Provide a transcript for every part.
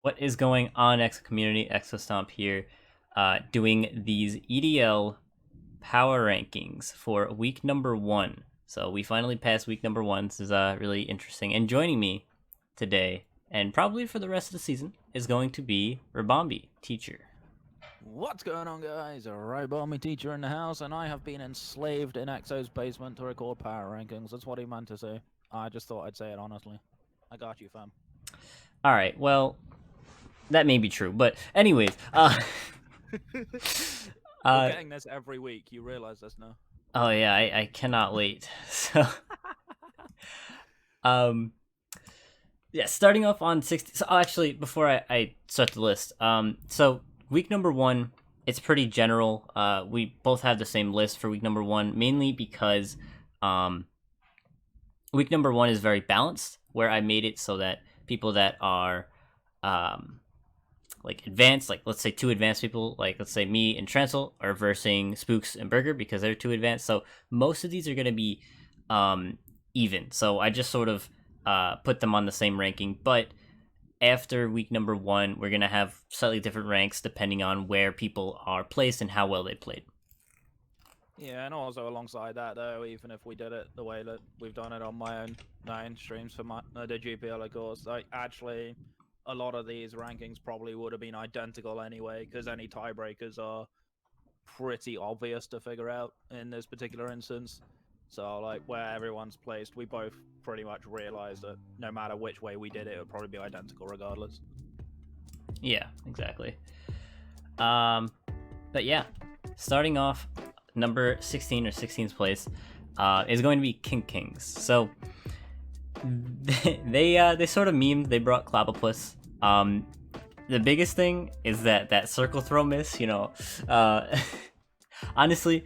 What is going on, Exo community? Exostomp here, doing these EDL power rankings for week number 1. So we finally passed week number 1. This is really interesting. And joining me today, and probably for the rest of the season, is going to be RibombeeTeacher. What's going on, guys? RibombeeTeacher in the house, and I have been enslaved in Exo's basement to record power rankings. That's what he meant to say. I just thought I'd say it honestly. I got you, fam. All right, well, that may be true, but anyways, We're uh, getting this every week. You realize this now? oh yeah, I cannot wait. So, um, yeah, starting off on 60. So actually, before I start the list, so week number 1, it's pretty general. We both have the same list for week number 1, mainly because week number 1 is very balanced, where I made it so that people that are like advanced, like let's say 2 advanced people, like let's say me and Trancel are versing Spooks and Burger because they're 2 advanced. So most of these are going to be even. So I just sort of put them on the same ranking, but after week number 1, we're going to have slightly different ranks depending on where people are placed and how well they played. Yeah, and also alongside that, though, even if we did it the way that we've done it on my own 9 streams for the GPL, of course, like actually, a lot of these rankings probably would have been identical anyway, because any tiebreakers are pretty obvious to figure out in this particular instance. So, like, where everyone's placed, we both pretty much realized that no matter which way we did it, it would probably be identical regardless. Yeah, exactly. But yeah, starting off, number 16 or 16th place is going to be King Kings. So they sort of memed. They brought Clobbopus. The biggest thing is that circle throw miss. Honestly,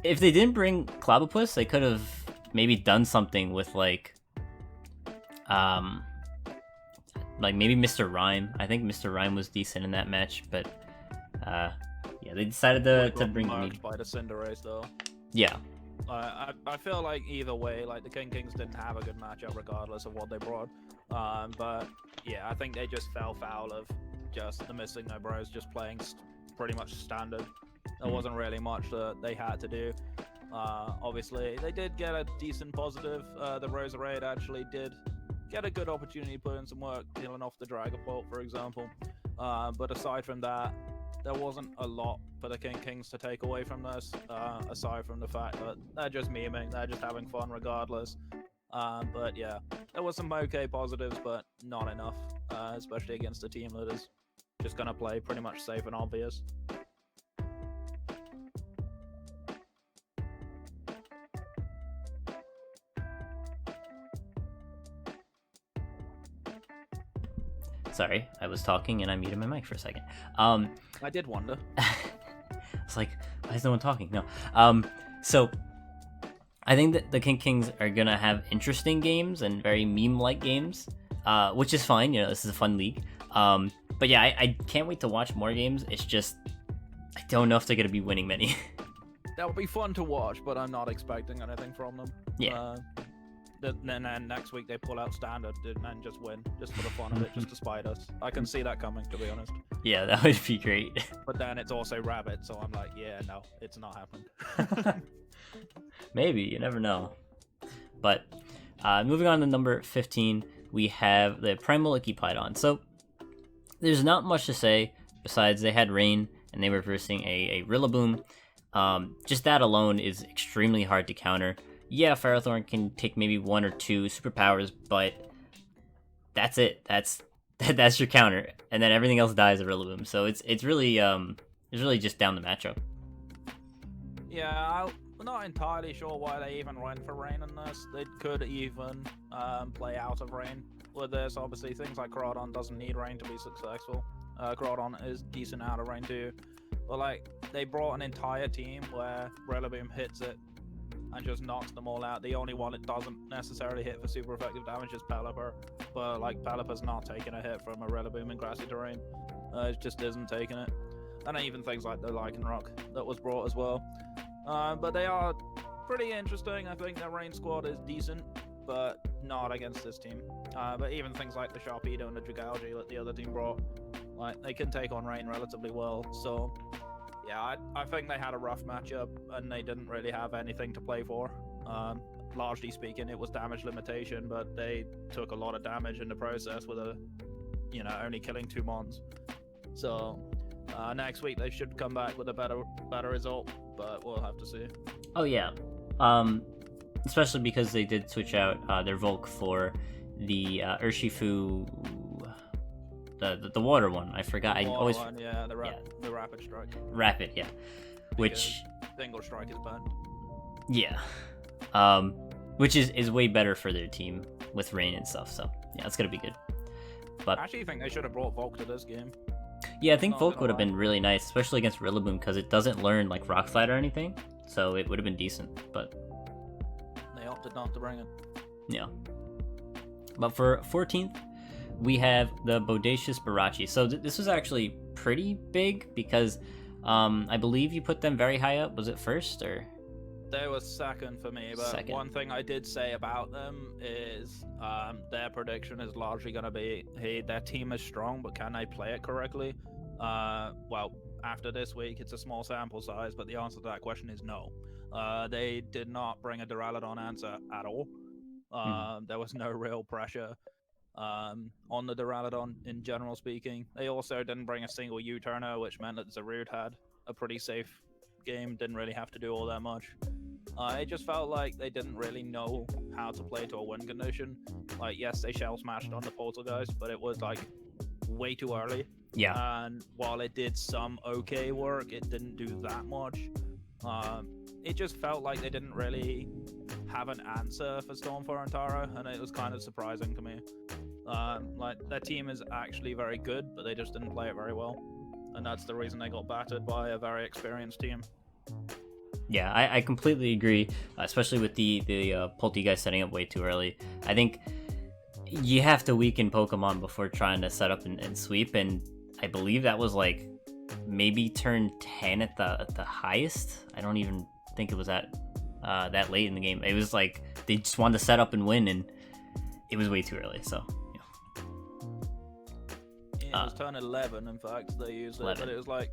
if they didn't bring Clobbopus, they could have maybe done something with like maybe Mr. Rhyme. I think Mr. Rhyme was decent in that match, but yeah, they decided to bring me by the Cinderace though. Yeah. I feel like either way, like the King Kings didn't have a good matchup regardless of what they brought. But yeah, I think they just fell foul of just the missing no bros, just playing pretty much standard. There wasn't really much that they had to do. Obviously, they did get a decent positive. The Roserade actually did get a good opportunity to put in some work, dealing off the Dragapult, for example. But aside from that, there wasn't a lot for the King Kings to take away from this, aside from the fact that they're just memeing, they're just having fun regardless. But yeah, there was some okay positives, but not enough, especially against the team that is just going to play pretty much safe and obvious. Sorry, I was talking and I muted my mic for a second. I did wonder. It's like, why is no one talking? No. So I think that the King Kings are gonna have interesting games and very meme-like games, which is fine. This is a fun league. But yeah, I can't wait to watch more games. It's just I don't know if they're gonna be winning many. That'll be fun to watch, but I'm not expecting anything from them. Yeah. Then next week they pull out standard and just win, just for the fun of it, just to spite us. I can see that coming, to be honest. Yeah, that would be great. But then it's also Rabbit, so I'm like, yeah, no, it's not happening. Maybe, you never know. But moving on to number 15, we have the Primal Ichthydon. So there's not much to say besides they had Rain and they were versing a Rillaboom. Just that alone is extremely hard to counter. Yeah, Ferrothorn can take maybe 1 or 2 superpowers, but that's it. That's your counter, and then everything else dies of Rillaboom. So it's really just down the matchup. Yeah, I'm not entirely sure why they even went for Rain in this. They could even play out of Rain with this. Obviously, things like Groudon doesn't need Rain to be successful. Groudon is decent out of Rain too, but like they brought an entire team where Rillaboom hits it and just knocks them all out. The only one it doesn't necessarily hit for super effective damage is Pelipper, but like Pelipper's not taking a hit from a Rillaboom in grassy terrain. It just isn't taking it. And even things like the Lycanroc that was brought as well. But they are pretty interesting. I think their Rain squad is decent, but not against this team. But even things like the Sharpedo and the Dragalge that the other team brought, like they can take on Rain relatively well. So yeah, I think they had a rough matchup and they didn't really have anything to play for. Largely speaking, it was damage limitation, but they took a lot of damage in the process with only killing 2 mons. So next week they should come back with a better result, but we'll have to see. Oh yeah, especially because they did switch out their Volk for the Urshifu, the water one. I forgot. The rapid strike. Rapid, yeah. Which single strike is banned. Yeah. Which is way better for their team with Rain and stuff. So yeah, it's gonna be good. But I actually think they should have brought Volk to this game. Yeah, I think Volk would have been really nice, especially against Rillaboom, because it doesn't learn like Rock Slide or anything. So it would have been decent, but they opted not to bring it. Yeah. But for 14th, we have the Bodacious Barachi. So this was actually pretty big because I believe you put them very high up. Was it first or? They were second for me, but second. One thing I did say about them is their prediction is largely going to be, hey, their team is strong, but can they play it correctly? Well, after this week, it's a small sample size, but the answer to that question is no. They did not bring a Duraludon answer at all. There was no real pressure on the Duraludon in general speaking. They also didn't bring a single U-turner, which meant that Zarude had a pretty safe game, didn't really have to do all that much. It just felt like they didn't really know how to play to a win condition. Like, yes, they shell smashed on the Poltergeist, but it was like way too early. Yeah. And while it did some okay work, it didn't do that much. It just felt like they didn't really have an answer for Stormfire and Tara, and it was kind of surprising to me. Like, their team is actually very good, but they just didn't play it very well. And that's the reason they got battered by a very experienced team. Yeah, I completely agree, especially with the Poltergeist setting up way too early. I think you have to weaken Pokemon before trying to set up and sweep, and I believe that was like maybe turn 10 at the highest. I don't even think it was that late in the game. It was like they just wanted to set up and win, and it was way too early. So it was turn 11. In fact, they used 11. But it was like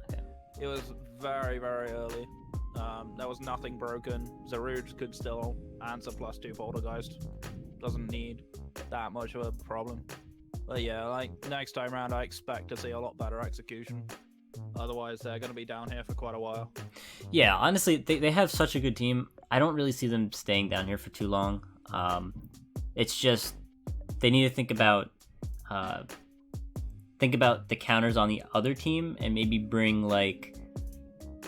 it was very, very early. There was nothing broken. Zarude could still answer +2 Poltergeist. Doesn't need that much of a problem. But yeah, like next time around, I expect to see a lot better execution. Otherwise, they're going to be down here for quite a while. Yeah, honestly, they have such a good team. I don't really see them staying down here for too long. It's just they need to think about the counters on the other team and maybe bring like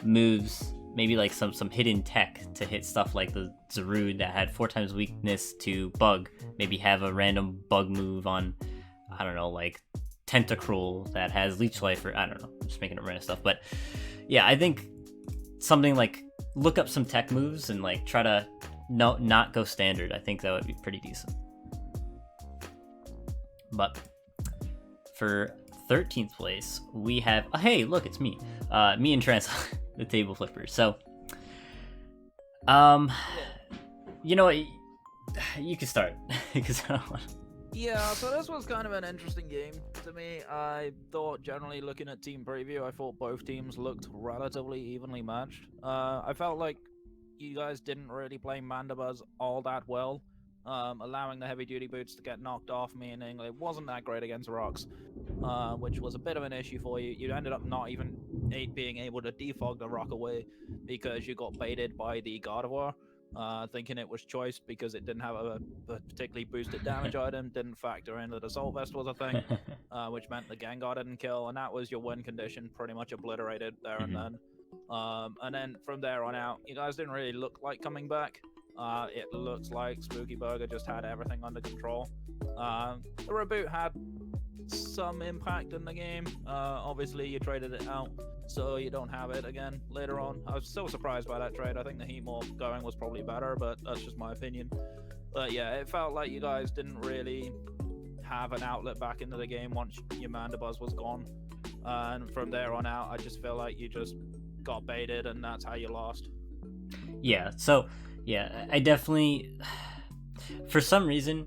moves, maybe like some hidden tech to hit stuff like the Zarude that had 4 times weakness to bug. Maybe have a random bug move on, I don't know, like Tentacruel that has Leech Life, or I don't know, I'm just making up random stuff. But yeah, I think something like look up some tech moves and like try to not go standard. I think that would be pretty decent. But for 13th place, we have hey, look, it's me and Trans, the table flipper. So you know what, you can start because I don't want to. Yeah, so this was kind of an interesting game to me. I thought, generally looking at team preview, I thought both teams looked relatively evenly matched. I felt like you guys didn't really play Mandibuzz all that well, allowing the heavy duty boots to get knocked off, meaning it wasn't that great against rocks, which was a bit of an issue for you. You ended up not even being able to defog the rock away because you got baited by the Gardevoir. Thinking it was choice because it didn't have a particularly boosted damage item, didn't factor in that Assault Vest was a thing, which meant the Gengar didn't kill, and that was your win condition pretty much obliterated there and then. And then from there on out, you guys didn't really look like coming back. It looks like Spooky Burger just had everything under control. The reboot had some impact in the game. Obviously, you traded it out, so you don't have it again later on. I was still surprised by that trade. I think the Heatmore going was probably better, but that's just my opinion. But yeah, it felt like you guys didn't really have an outlet back into the game once your Mandibuzz was gone. And from there on out, I just feel like you just got baited, and that's how you lost. Yeah, so, yeah, I definitely... For some reason,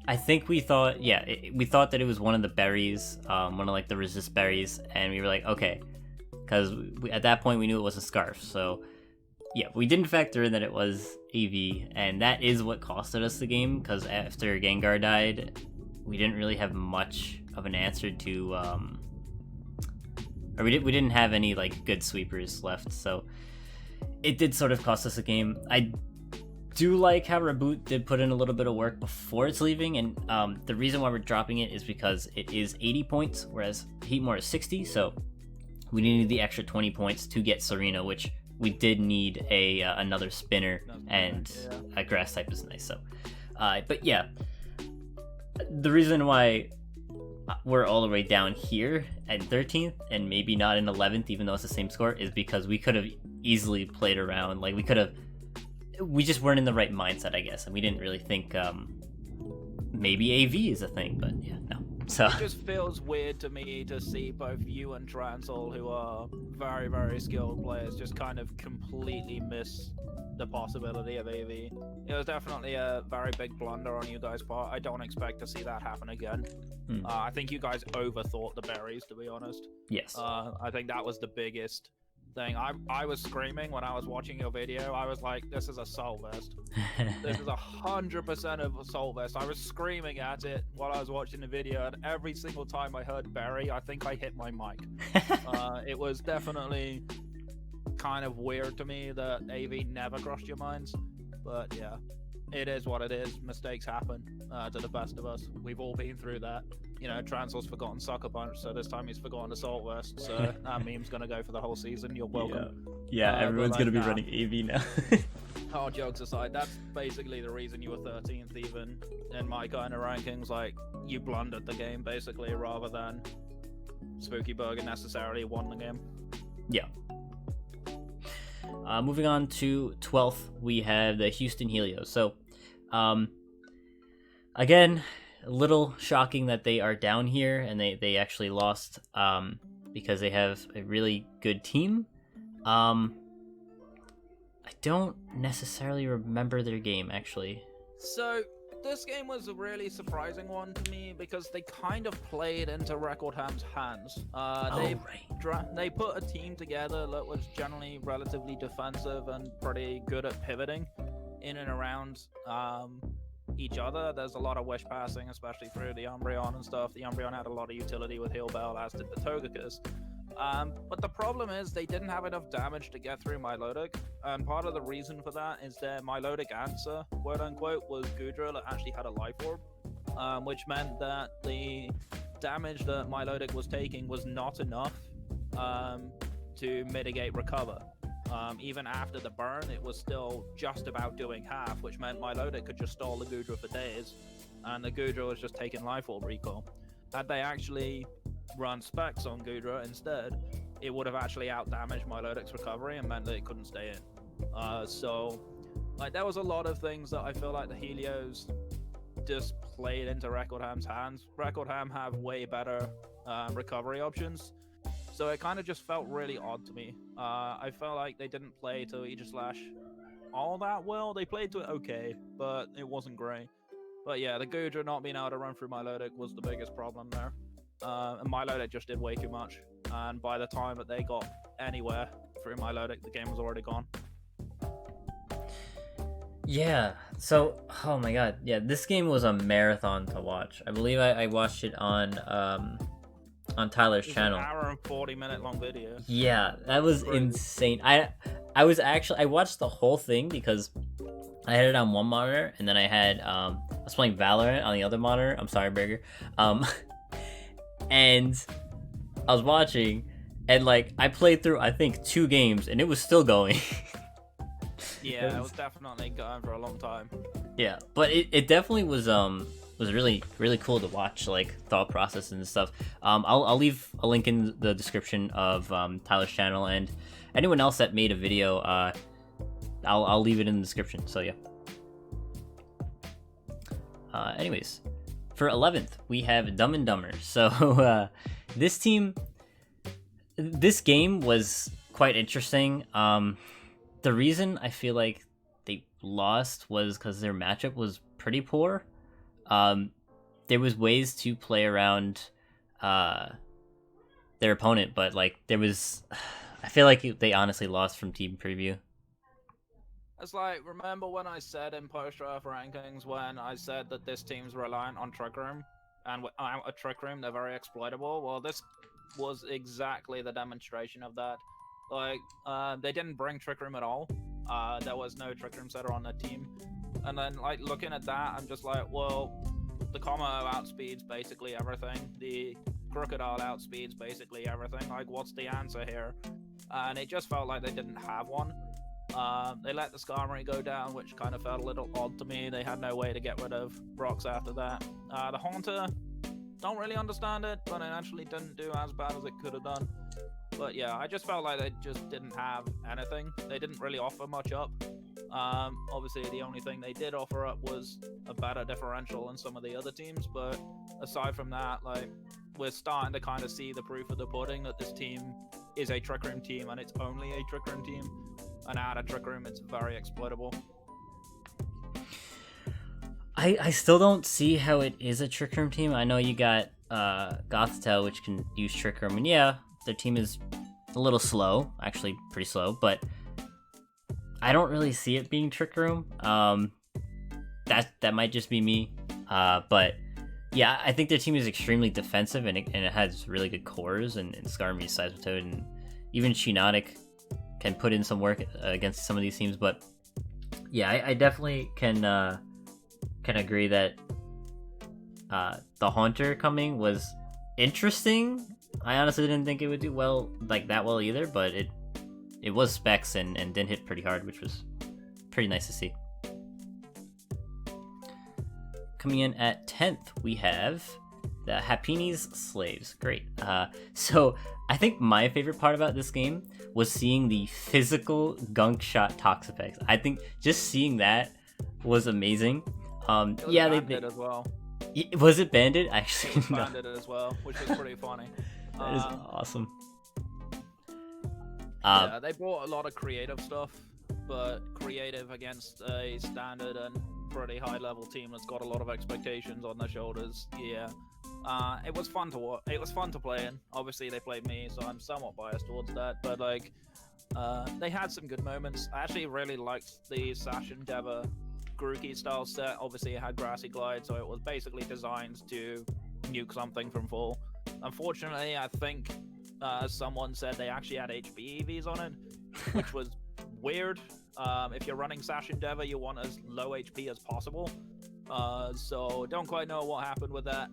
I think we thought, yeah, we thought that it was one of the berries, one of like the resist berries, and we were like, okay, because at that point we knew it was a scarf. So yeah, we didn't factor in that it was AV, and that is what costed us the game. Because after Gengar died, we didn't really have much of an answer to, or we didn't have any like good sweepers left. So it did sort of cost us a game. I do like how Reboot did put in a little bit of work before it's leaving, and the reason why we're dropping it is because it is 80 points, whereas Heatmore is 60, so we needed the extra 20 points to get Serena, which we did need another spinner, and a grass type is nice. So, but yeah, the reason why we're all the way down here at 13th and maybe not in 11th, even though it's the same score, is because we could have easily played around. Like we just weren't in the right mindset, I guess, and we didn't really think maybe AV is a thing, but yeah, no. So it just feels weird to me to see both you and Transol, who are very, very skilled players, just kind of completely miss the possibility of AV. It was definitely a very big blunder on you guys' part. I don't expect to see that happen again. I think you guys overthought the berries, to be honest. Yes. I think that was the biggest thing. I was screaming when I was watching your video. I was like, this is a soul vest. This is 100% of a soul vest. I was screaming at it while I was watching the video, and every single time I heard berry, I think I hit my mic. It was definitely kind of weird to me that AV never crossed your minds, but yeah, it is what it is. Mistakes happen to the best of us. We've all been through that. You know, Transol's forgotten Sucker Punch, so this time he's forgotten Assault Vest, so that meme's gonna go for the whole season. You're welcome. Yeah, everyone's gonna be running AV now. All jokes aside, that's basically the reason you were 13th even in my kind of rankings. Like, you blundered the game basically, rather than Spooky Burger necessarily won the game. Yeah. Moving on to 12th, we have the Houston Helios. So, again, a little shocking that they are down here, and they actually lost because they have a really good team. I don't necessarily remember their game, actually. So, this game was a really surprising one to me because they kind of played into Record Ham's hands. They put a team together that was generally relatively defensive and pretty good at pivoting in and around each other. There's a lot of wish passing, especially through the Umbreon and stuff. The Umbreon had a lot of utility with Heal Bell, as did the Togekiss. But the problem is they didn't have enough damage to get through Milotic, and part of the reason for that is their Milotic answer, quote unquote, was Goodra that actually had a Life Orb, which meant that the damage that Milotic was taking was not enough to mitigate recover. Even after the burn, it was still just about doing half, which meant Milotic could just stall the Goodra for days, and the Goodra was just taking Life Orb recall. Had they actually run specs on Goodra instead, it would have actually out-damaged Milotic's recovery and meant that it couldn't stay in. So, like, there was a lot of things that I feel like the Helios just played into Record Ham's hands. Record Ham have way better recovery options, so it kind of just felt really odd to me. I felt like they didn't play to Aegislash all that well. They played to it okay, but it wasn't great. But yeah, the Goodra not being able to run through Milotic was the biggest problem there. And Milotic just did way too much, and by the time that they got anywhere through Milotic, the game was already gone. Yeah, so, oh my god, yeah, this game was a marathon to watch. I believe I watched it on Tyler's channel. An hour and 40-minute long video. Yeah, that was insane. I watched the whole thing because I had it on one monitor, and then I was playing Valorant on the other monitor. I'm sorry, Burger. And I was watching, and like I played through I think 2 games, and it was still going. Yeah, it was definitely going for a long time. Yeah, but it definitely was really really cool to watch, like thought process and stuff. I'll leave a link in the description of Tyler's channel, and anyone else that made a video, I'll leave it in the description. So yeah. Anyways. For 11th, we have Dumb and Dumber. So this game was quite interesting. The reason I feel like they lost was because their matchup was pretty poor. there was ways to play around their opponent, but like there was, I feel like they honestly lost from team preview. It's like, remember when I said in post-draft rankings when I said that this team's reliant on Trick Room, and without a Trick Room, they're very exploitable? Well, this was exactly the demonstration of that. Like, they didn't bring Trick Room at all. There was no Trick Room setter on the team. And then, like, looking at that, I'm just like, well, the combo outspeeds basically everything. The Crocodile outspeeds basically everything. Like, what's the answer here? And it just felt like they didn't have one. They let the Skarmory go down, which kind of felt a little odd to me. They had no way to get rid of rocks after that. The Haunter, don't really understand it, but it actually didn't do as bad as it could have done. But yeah, I just felt like they just didn't have anything. They didn't really offer much up. Obviously, the only thing they did offer up was a better differential than some of the other teams. But aside from that, like, we're starting to kind of see the proof of the pudding that this team is a Trick Room team, and it's only a Trick Room team. And out of Trick Room, it's very exploitable. I still don't see how it is a Trick Room team. I know you got Gothitelle, which can use Trick Room, and yeah, their team is a little slow, actually pretty slow, but I don't really see it being Trick Room. That might just be me, but yeah, I think their team is extremely defensive, and it has really good cores, and Skarmory, Seismitoad, and even Shiinotic can put in some work against some of these teams. But yeah, I definitely can agree that the Haunter coming was interesting. I honestly didn't think it would do well, like that well either, but it was specs and didn't hit pretty hard, which was pretty nice to see. Coming in at 10th, we have the Happini's Slaves. Great. So I think my favorite part about this game was seeing the physical gunk shot Toxapex. I think just seeing that was amazing. Yeah, they as well. Was it banded? Actually, no. Banded as well, which was pretty funny. That is awesome. Yeah, they brought a lot of creative stuff, but creative against a standard and pretty high level team that's got a lot of expectations on their shoulders. Yeah. It was fun to watch. It was fun to play in. Obviously, they played me, so I'm somewhat biased towards that. But like, they had some good moments. I actually really liked the Sash Endeavor Grookey style set. Obviously, it had Grassy Glide, so it was basically designed to nuke something from full. Unfortunately, I think someone said they actually had HP EVs on it, which was weird. If you're running Sash Endeavor, you want as low HP as possible. So don't quite know what happened with that.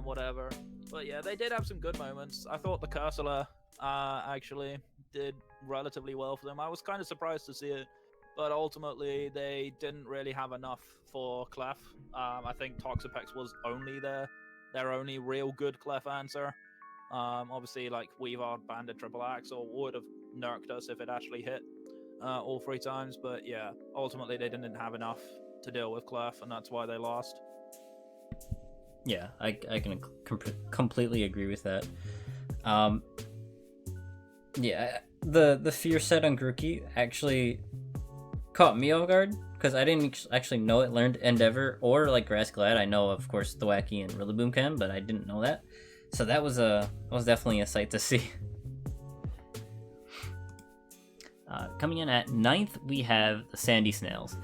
Whatever. But yeah, they did have some good moments. I thought the Cursula actually did relatively well for them. I was kind of surprised to see it, but ultimately they didn't really have enough for Clef. I think Toxapex was only their only real good Clef answer. Obviously, like Weavard, Bandit, Triple Axle would have nerked us if it actually hit all 3 times. But yeah, ultimately they didn't have enough to deal with Clef, and that's why they lost. Yeah, I can completely agree with that. Yeah, the fear set on Grookey actually caught me off guard, because I didn't actually know it learned Endeavor or like Grass Glad. I know, of course, Thwackey and Rillaboom can, but I didn't know that. So that was definitely a sight to see. Coming in at 9th, we have the Sandy Snails.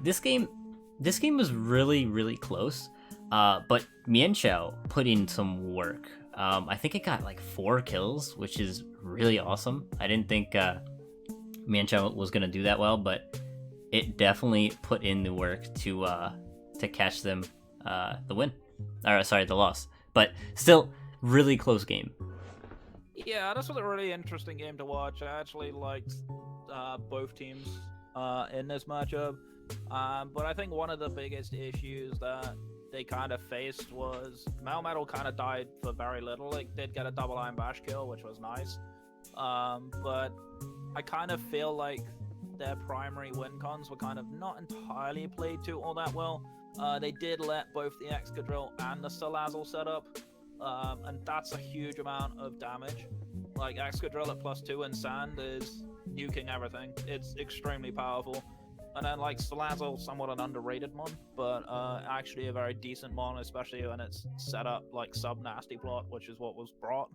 This game was really, really close. But Mienshao put in some work. I think it got like 4 kills, which is really awesome. I didn't think Mienshao was gonna do that well, but it definitely put in the work to catch them the win. Or sorry, the loss. But still, really close game. Yeah, this was a really interesting game to watch. I actually liked both teams in this matchup. But I think one of the biggest issues that they kind of faced was Melmetal kind of died for very little. It did get a double Iron Bash kill, which was nice. But I kind of feel like their primary win cons were kind of not entirely played to all that well. They did let both the Excadrill and the Salazzle set up, and that's a huge amount of damage. Like, Excadrill at +2 in Sand is nuking everything. It's extremely powerful. And then like Salazzle, somewhat an underrated mon, but actually a very decent mon, especially when it's set up like sub nasty plot, which is what was brought.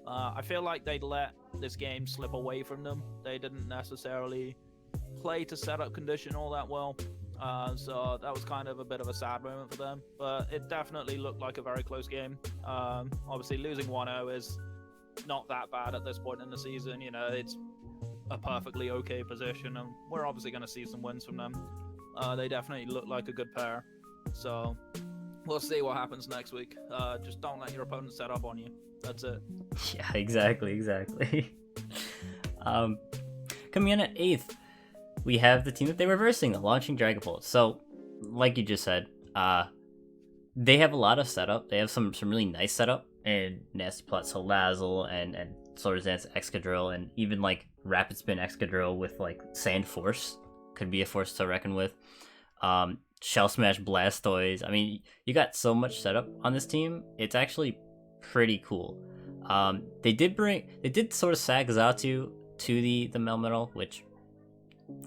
I feel like they let this game slip away from them. They didn't necessarily play to setup condition all that well. So that was kind of a bit of a sad moment for them. But it definitely looked like a very close game. Obviously, losing 1-0 is not that bad at this point in the season. You know, it's a perfectly okay position, and we're obviously going to see some wins from them. They definitely look like a good pair. So we'll see what happens next week. Just don't let your opponent set up on you. That's it. Yeah, exactly. Coming in at 8th, we have the team that they were versing, the Launching Dragapult. So, like you just said, they have a lot of setup. They have some really nice setup, and Nasty Plot Salazzle and Swords Dance Excadrill, and even like Rapid Spin Excadrill with like Sand Force could be a force to reckon with. Shell Smash Blastoise. I mean, you got so much setup on this team. It's actually pretty cool. They did sort of sag Xatu to the Melmetal, which,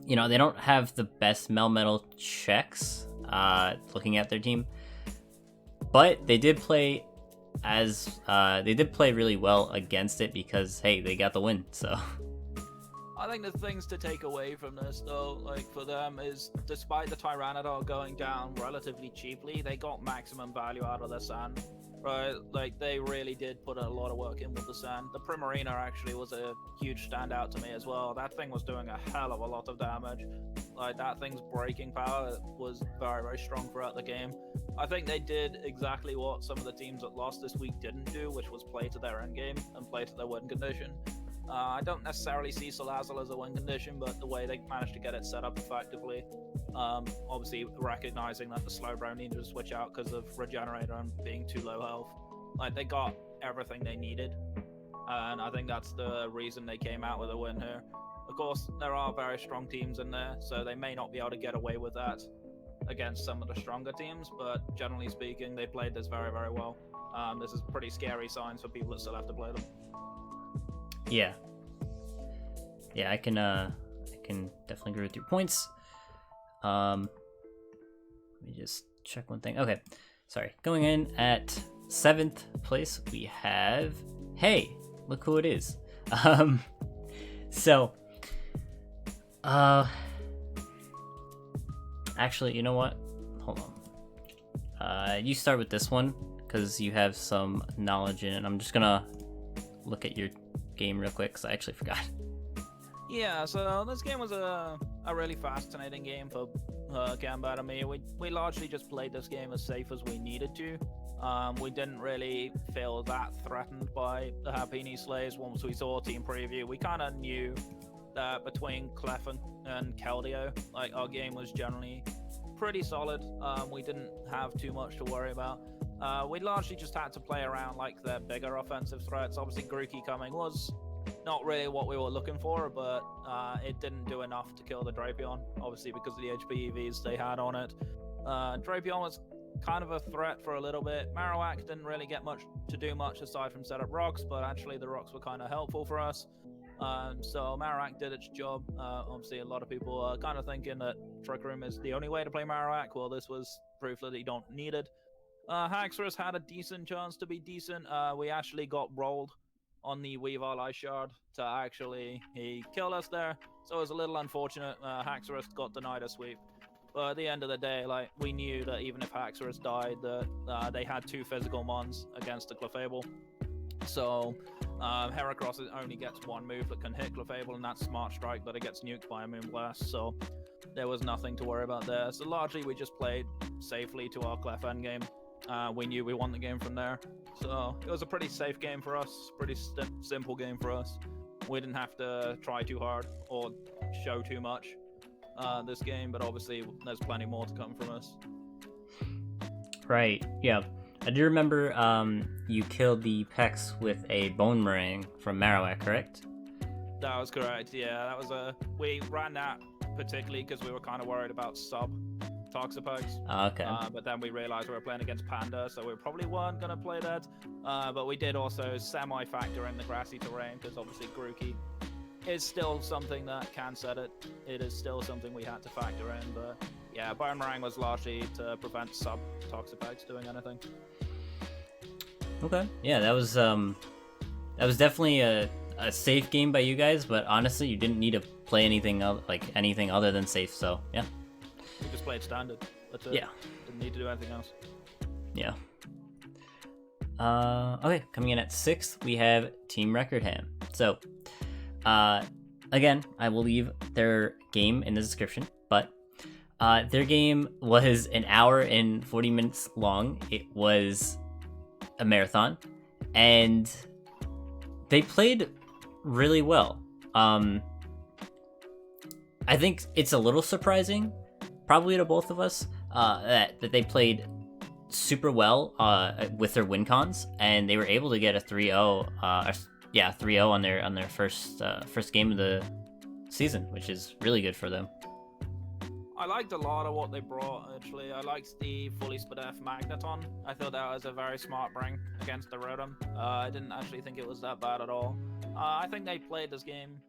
you know, they don't have the best Melmetal checks looking at their team, but they did play really well against it because, hey, they got the win. So I think the things to take away from this, though, like for them, is despite the Tyrannodon going down relatively cheaply, they got maximum value out of their sand. Right, like they really did put a lot of work in with the sand. The Primarina actually was a huge standout to me as well. That thing was doing a hell of a lot of damage. Like that thing's breaking power was very, very strong throughout the game. I think they did exactly what some of the teams that lost this week didn't do, which was play to their end game and play to their win condition. I don't necessarily see Salazzle as a win condition, but the way they managed to get it set up effectively, obviously recognizing that the Slowbro needed to switch out because of Regenerator and being too low health. Like they got everything they needed, and I think that's the reason they came out with a win here. Of course, there are very strong teams in there, so they may not be able to get away with that against some of the stronger teams, but generally speaking, they played this very, very well. This is pretty scary signs for people that still have to play them. Yeah, I can definitely agree with your points. Let me just check one thing. Okay, sorry. Going in at 7th place, we have, hey, look who it is. So, actually, you know what? Hold on. You start with this one because you have some knowledge in it. I'm just gonna look at your game real quick because I actually forgot. Yeah, so this game was a really fascinating game for Gambit and me. We largely just played this game as safe as we needed to. We didn't really feel that threatened by the Happini Slays once we saw team preview. We kind of knew that between Clef and Keldeo, like our game was generally pretty solid. We didn't have too much to worry about. We largely just had to play around like their bigger offensive threats. Obviously, Grookey coming was not really what we were looking for, but it didn't do enough to kill the Drapion, obviously because of the HP EVs they had on it. Drapion was kind of a threat for a little bit. Marowak didn't really get much to do much aside from set up rocks, but actually the rocks were kind of helpful for us. So Marowak did its job. Obviously, a lot of people are kind of thinking that Trick Room is the only way to play Marowak. Well, this was proof that you don't need it. Haxorus had a decent chance to be decent. We actually got rolled on the Weavile Ice Shard to actually he killed us there. So it was a little unfortunate. Haxorus got denied a sweep. But at the end of the day, like we knew that even if Haxorus died, that they had 2 physical mons against the Clefable. So Heracross only gets 1 move that can hit Clefable, and that's Smart Strike, but it gets nuked by a Moonblast. So there was nothing to worry about there. So largely we just played safely to our Clef endgame. We knew we won the game from there. So it was a pretty safe game for us, pretty simple game for us. We didn't have to try too hard or show too much this game, but obviously there's plenty more to come from us. Right, yeah. I do remember you killed the Pex with a Bone Meringue from Marowak, correct? That was correct, yeah. That was we ran that particularly because we were kind of worried about sub Toxapex. Okay. But then we realized we were playing against Panda, so we probably weren't going to play that. But we did also semi-factor in the grassy terrain, because obviously Grookey is still something that can set it. It is still something we had to factor in, but yeah, Boomerang was largely to prevent sub-toxic bags doing anything. Okay, yeah, that was definitely a safe game by you guys, but honestly, you didn't need to play anything other than safe. So yeah, we just played standard. That's it. Yeah, didn't need to do anything else. Yeah. Okay, coming in at 6th, we have Team Recordham. So, again, I will leave their game in the description, but their game was an hour and 40 minutes long. It was a marathon, and they played really well. I think it's a little surprising, probably to both of us, that they played super well with their win cons, and they were able to get a 3-0 3-0 on their first game of the season, which is really good for them. I liked a lot of what they brought, actually. I liked the fully split F Magneton. I thought that was a very smart bring against the Rotom. I didn't actually think it was that bad at all. I think they played this game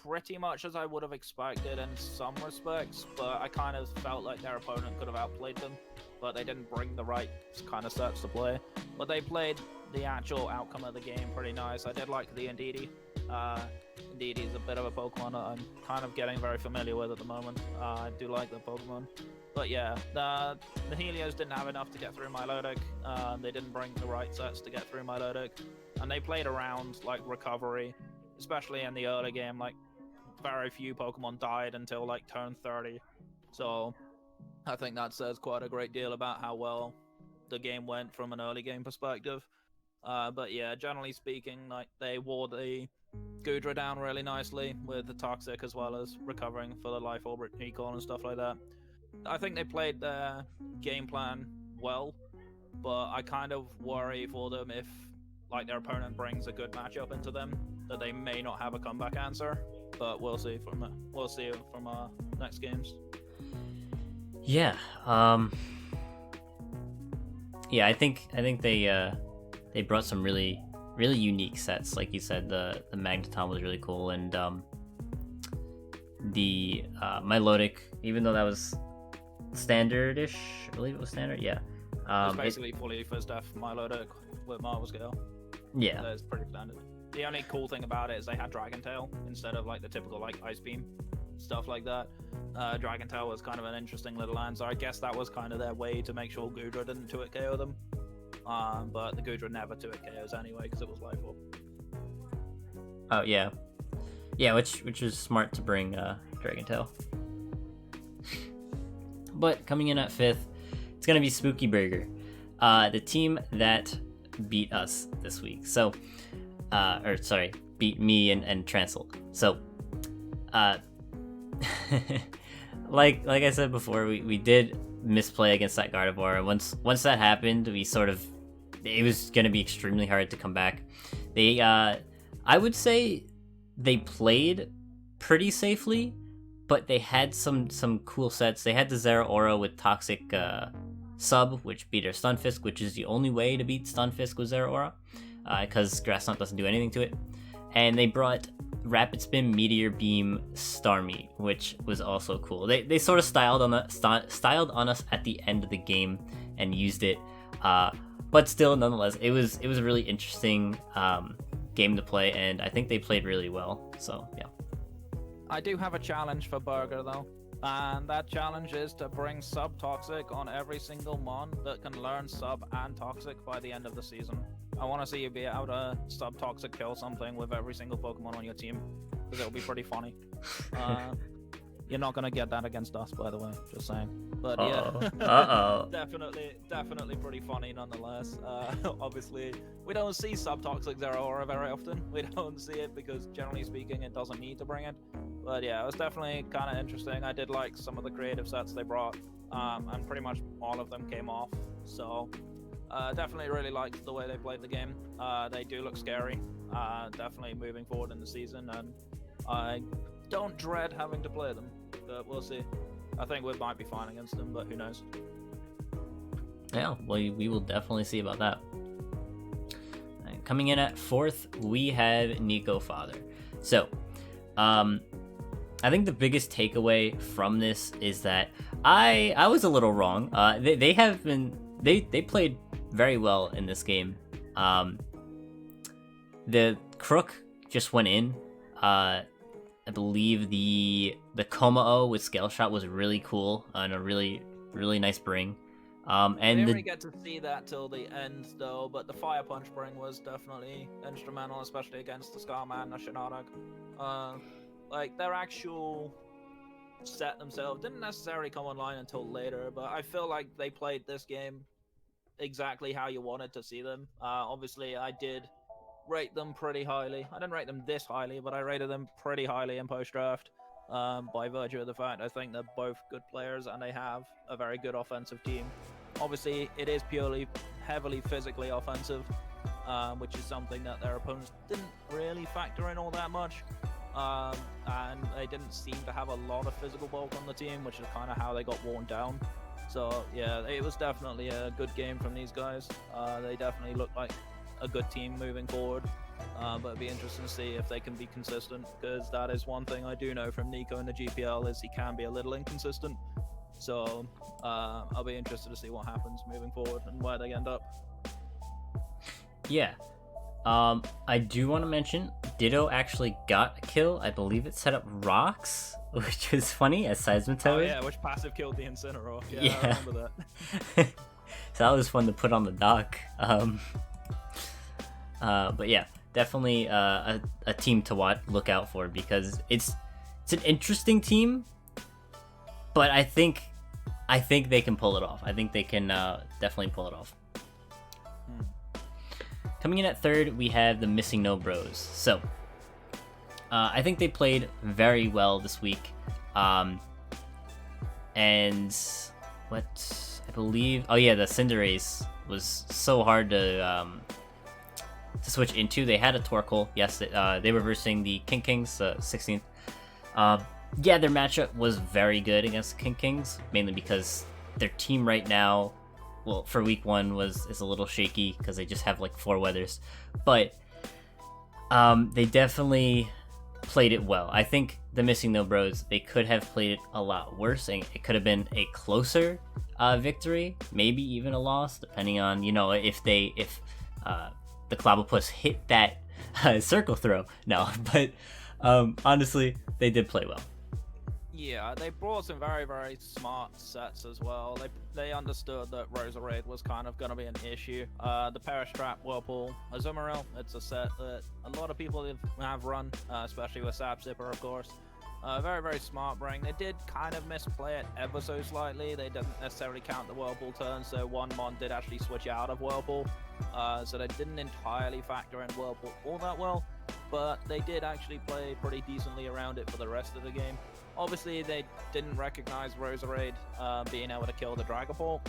pretty much as I would have expected in some respects, but I kind of felt like their opponent could have outplayed them, but they didn't bring the right kind of sets to play. But they played the actual outcome of the game pretty nice. I did like the Indeedee. Indeedee is a bit of a Pokemon that I'm kind of getting very familiar with at the moment. I do like the Pokemon. But yeah, the Helios didn't have enough to get through Milotic. They didn't bring the right sets to get through Milotic. And they played around like recovery, especially in the early game. Like, very few Pokemon died until like turn 30. So I think that says quite a great deal about how well the game went from an early game perspective. But yeah, generally speaking, like they wore the Goodra down really nicely with the Toxic, as well as recovering for the Life Orb recall and stuff like that. I think they played their game plan well, but I kind of worry for them if like their opponent brings a good matchup into them, that they may not have a comeback answer. But we'll see from our next games. Yeah. Yeah, I think they brought some really unique sets. Like you said, the Magneton was really cool, and the Milotic, even though that was standard-ish, I believe it was standard. Yeah. It's basically fully first F Milotic with Marvel Scale. Yeah. That's pretty standard. The only cool thing about it is they had Dragon Tail instead of like the typical like Ice Beam stuff like that. Dragon Tail was kind of an interesting little answer. I guess that was kind of their way to make sure Goodra didn't 2-hit KO them. But the Goodra never 2-hit KOs anyway because it was Life Orb. Oh yeah, yeah, which is smart to bring Dragon Tail. But coming in at 5th, it's gonna be Spooky Burger, the team that beat us this week. So. Beat me and Trancel. So, like I said before, we did misplay against that Gardevoir, and once that happened, it was gonna be extremely hard to come back. They, I would say, they played pretty safely, but they had some cool sets. They had the Zeraora with Toxic Sub, which beat our Stunfisk, which is the only way to beat Stunfisk with Zeraora. Because Grass Knot doesn't do anything to it. And they brought Rapid Spin, Meteor Beam, Starmie, which was also cool. They sort of styled on us at the end of the game and used it. But still, nonetheless, it was a really interesting game to play, and I think they played really well. So, yeah. I do have a challenge for Burger, though. And that challenge is to bring Sub-Toxic on every single Mon that can learn Sub and Toxic by the end of the season. I want to see you be able to Sub-Toxic kill something with every single Pokemon on your team, because it'll be pretty funny. You're not going to get that against us, by the way, just saying. But yeah, definitely pretty funny nonetheless. Obviously, we don't see Sub-Toxic Zeraora very often. We don't see it because, generally speaking, it doesn't need to bring it. But yeah, it was definitely kind of interesting. I did like some of the creative sets they brought, and pretty much all of them came off. So definitely really liked the way they played the game. They do look scary, definitely moving forward in the season, and I don't dread having to play them, but we'll see. I think we might be fine against them, but who knows? Yeah, well, we will definitely see about that. And coming in at 4th, we have Nico Father. So, I think the biggest takeaway from this is that I was a little wrong. They played very well in this game. The Crook just went in. I believe the Komao with Scale Shot was really cool and a really nice bring. I didn't really get to see that till the end though, but the Fire Punch bring was definitely instrumental, especially against the Scarman Shinarag. Like their actual set themselves didn't necessarily come online until later, but I feel like they played this game exactly how you wanted to see them. Obviously, I did rate them pretty highly. I didn't rate them this highly, but I rated them pretty highly in post-draft by virtue of the fact I think they're both good players and they have a very good offensive team. Obviously, it is purely heavily physically offensive, which is something that their opponents didn't really factor in all that much. And they didn't seem to have a lot of physical bulk on the team, which is kind of how they got worn down. So yeah, it was definitely a good game from these guys. They definitely look like a good team moving forward, but it'd be interesting to see if they can be consistent, because that is one thing I do know from Nico in the GPL is he can be a little inconsistent. So I'll be interested to see what happens moving forward and where they end up. Yeah. I do want to mention Ditto actually got a kill. I believe it set up rocks, which was funny as Seismitoad. Oh yeah, which passive killed the Incineroar. Yeah. I remember that. So that was fun to put on the dock. But yeah, definitely a team to look out for, because it's an interesting team, but I think they can pull it off. I think they can definitely pull it off. Coming in at third, we have the Missing No Bros. So, I think they played very well this week. And what I believe, oh yeah, the Cinderace was so hard to switch into. They had a Torkoal. Yes, they were versing the King Kings, 16th. Yeah, their matchup was very good against the King Kings, mainly because their team right now, well, for week 1 is a little shaky because they just have like 4 weathers, but they definitely played it well. I think the Missing No Bros, they could have played it a lot worse, and it could have been a closer victory, maybe even a loss, depending on, if the Clobbopus hit that circle throw. No, but honestly, they did play well. Yeah, they brought some very, very smart sets as well. They understood that Roserade was kind of going to be an issue. The Perish Trap, Whirlpool, Azumarill, it's a set that a lot of people have run, especially with Sap Zipper, of course. Very, very smart bring. They did kind of misplay it ever so slightly. They didn't necessarily count the Whirlpool turn, so one mon did actually switch out of Whirlpool. So they didn't entirely factor in Whirlpool all that well, but they did actually play pretty decently around it for the rest of the game. Obviously, they didn't recognize Roserade being able to kill the Dragapult.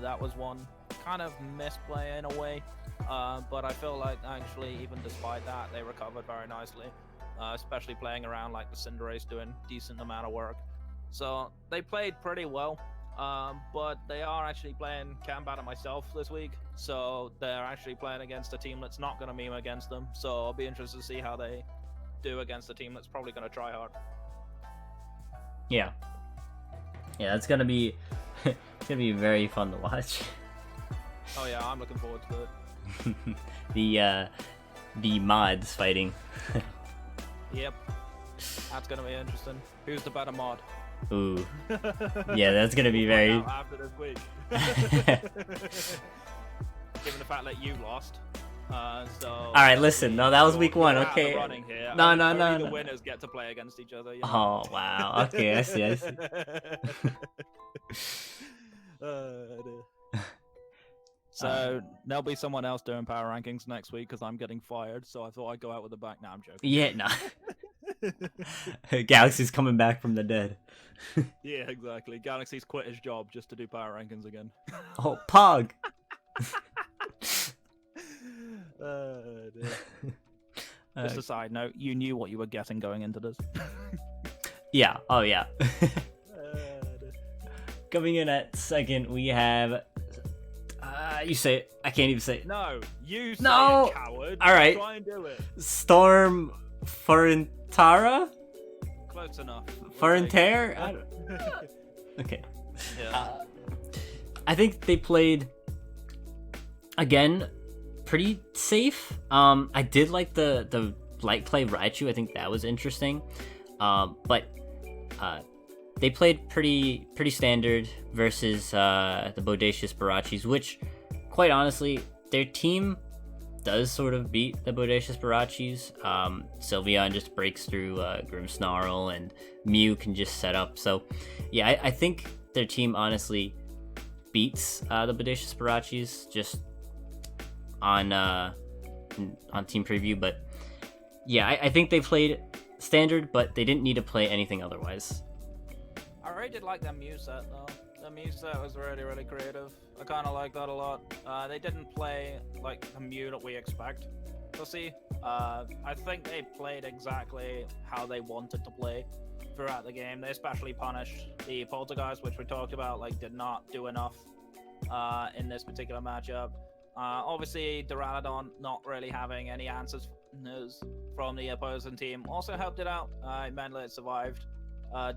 That was one kind of misplay in a way, but I feel like actually, even despite that, they recovered very nicely, especially playing around like the Cinderace doing decent amount of work. So they played pretty well, but they are actually playing Cambat and myself this week, so they're actually playing against a team that's not going to meme against them. So I'll be interested to see how they do against a team that's probably going to try hard. Yeah, it's gonna be very fun to watch. Oh yeah, I'm looking forward to it. The mods fighting. Yep, that's gonna be interesting. Who's the better mod? Ooh, yeah, that's gonna be very. After this week, given the fact that you lost. So all right, listen. No, that was week 1. Okay. No. The winners get to play against each other. Oh wow. Okay, I see. So there'll be someone else doing power rankings next week because I'm getting fired. So I thought I'd go out with a bang. Now I'm joking. Yeah, no. Galaxy's coming back from the dead. Yeah, exactly. Galaxy's quit his job just to do power rankings again. Oh, Pog. Just a side note, you knew what you were getting going into this. Yeah. Oh yeah. Coming in at second, we have. You say it. I can't even say it. No, you say no. It, coward. All right. Try and do it. Storm Forintara. Close enough. Fur and tear? Okay. Yeah. I think they played, again, pretty safe. I did like the light play Raichu. I think that was interesting. But they played pretty standard versus the Bodacious Barachis, which, quite honestly, their team does sort of beat the Bodacious Barachis. Sylveon just breaks through Grimmsnarl, and Mew can just set up. So, yeah, I think their team honestly beats the Bodacious Barachis just on team preview. But yeah, I think they played standard, but they didn't need to play anything otherwise. I really did like that Mew set though. The Mew set was really creative. I kind of like that a lot. They didn't play like the Mew that we expect to see. I think they played exactly how they wanted to play throughout the game. They especially punished the Poltergeist, which we talked about, like did not do enough in this particular matchup. Obviously, Duraludon not really having any answers from the opposing team also helped it out. It meant that it survived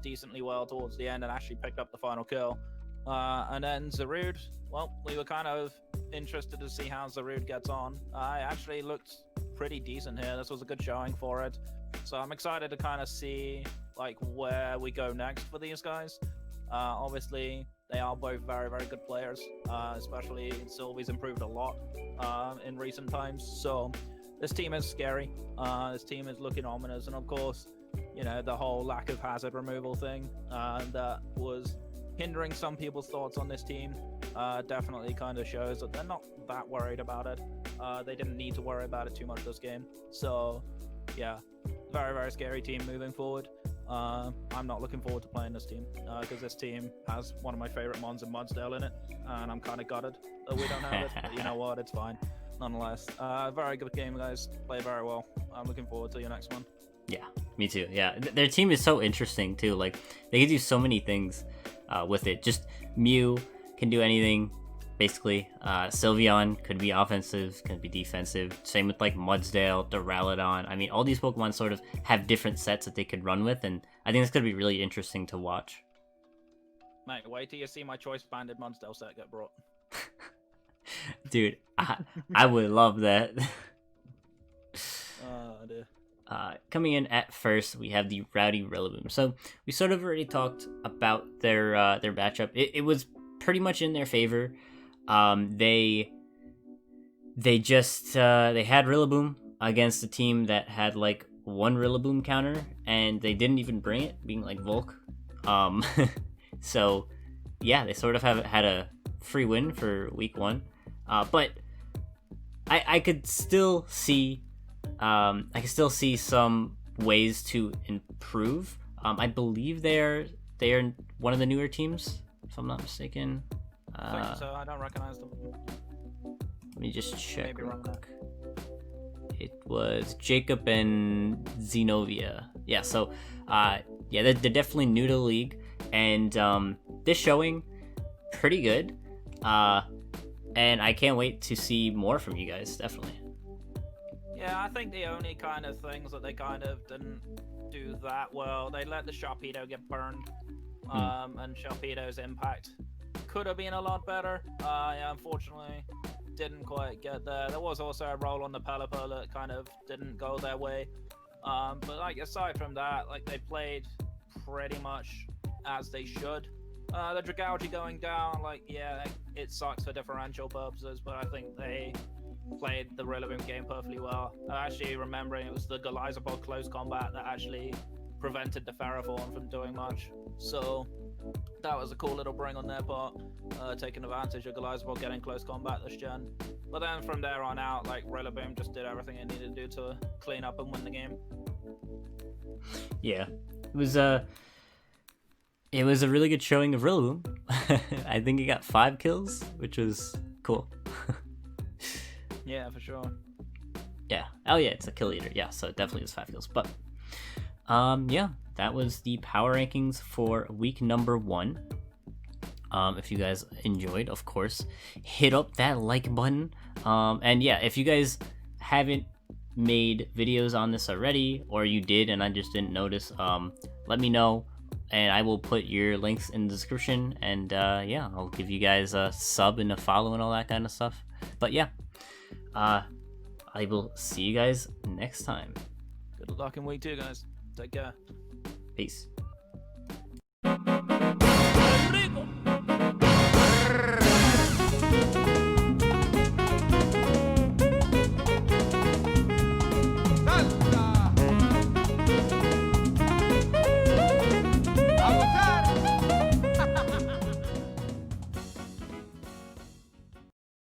decently well towards the end and actually picked up the final kill. And then Zarude, well, we were kind of interested to see how Zarude gets on. I actually looked pretty decent here. This was a good showing for it. So I'm excited to kind of see like where we go next for these guys. Obviously, they are both very good players, especially Sylvie's improved a lot in recent times. So this team is scary. This team is looking ominous. And of course, you know, the whole lack of hazard removal thing that was hindering some people's thoughts on this team definitely kind of shows that they're not that worried about it. They didn't need to worry about it too much this game. So yeah, very scary team moving forward. I'm not looking forward to playing this team because this team has one of my favorite mons in Mudsdale in it, and I'm kind of gutted that we don't have it. But you know what, it's fine nonetheless. Very good game, guys. Play very well. I'm looking forward to your next one. Yeah, me too. Yeah, their team is so interesting too. Like, they can do so many things with it. Just Mew can do anything, basically. Sylveon could be offensive, could be defensive. Same with like Mudsdale, Duraludon. I mean, all these Pokemon sort of have different sets that they could run with, and I think it's going to be really interesting to watch. Mate, wait till you see my choice banded Mudsdale set get brought. Dude, I would love that. Dear. Coming in at first, we have the Rowdy Rillaboom. So we sort of already talked about their matchup. It was pretty much in their favor. They had Rillaboom against a team that had like one Rillaboom counter, and they didn't even bring it, being like Volk. So yeah, they sort of had a free win for week 1. But I could still see some ways to improve. I believe they are one of the newer teams, if I'm not mistaken. I think so. I don't recognize them. Let me just check real quick. It was Jacob and Zenobia. Yeah, so they're definitely new to the league, and they're showing pretty good. And I can't wait to see more from you guys, definitely. Yeah, I think the only kind of things that they kind of didn't do that well, they let the Sharpedo get burned, and Sharpedo's impact could have been a lot better. Yeah, unfortunately, didn't quite get there. There was also a roll on the Pelipper that kind of didn't go their way. But like aside from that, like they played pretty much as they should. The Dragalge going down, like yeah, it sucks for differential purposes, but I think they played the Rillaboom game perfectly well. Actually remembering it was the Galizapod close combat that actually prevented the Ferrothorn from doing much. So that was a cool little bring on their part, taking advantage of Galizapod getting close combat this gen. But then from there on out, like Rillaboom just did everything it needed to do to clean up and win the game. Yeah, it was a really good showing of Rillaboom. I think he got 5 kills, which was cool. Yeah, for sure. Yeah. Oh yeah, it's a kill leader. Yeah, so it definitely was 5 kills. But yeah, that was the power rankings for week number 1. If you guys enjoyed, of course, hit up that like button. And yeah, if you guys haven't made videos on this already, or you did and I just didn't notice, let me know, and I will put your links in the description. And yeah, I'll give you guys a sub and a follow and all that kind of stuff. But yeah, I will see you guys next time. Good luck in week 2, guys. Take care. Peace.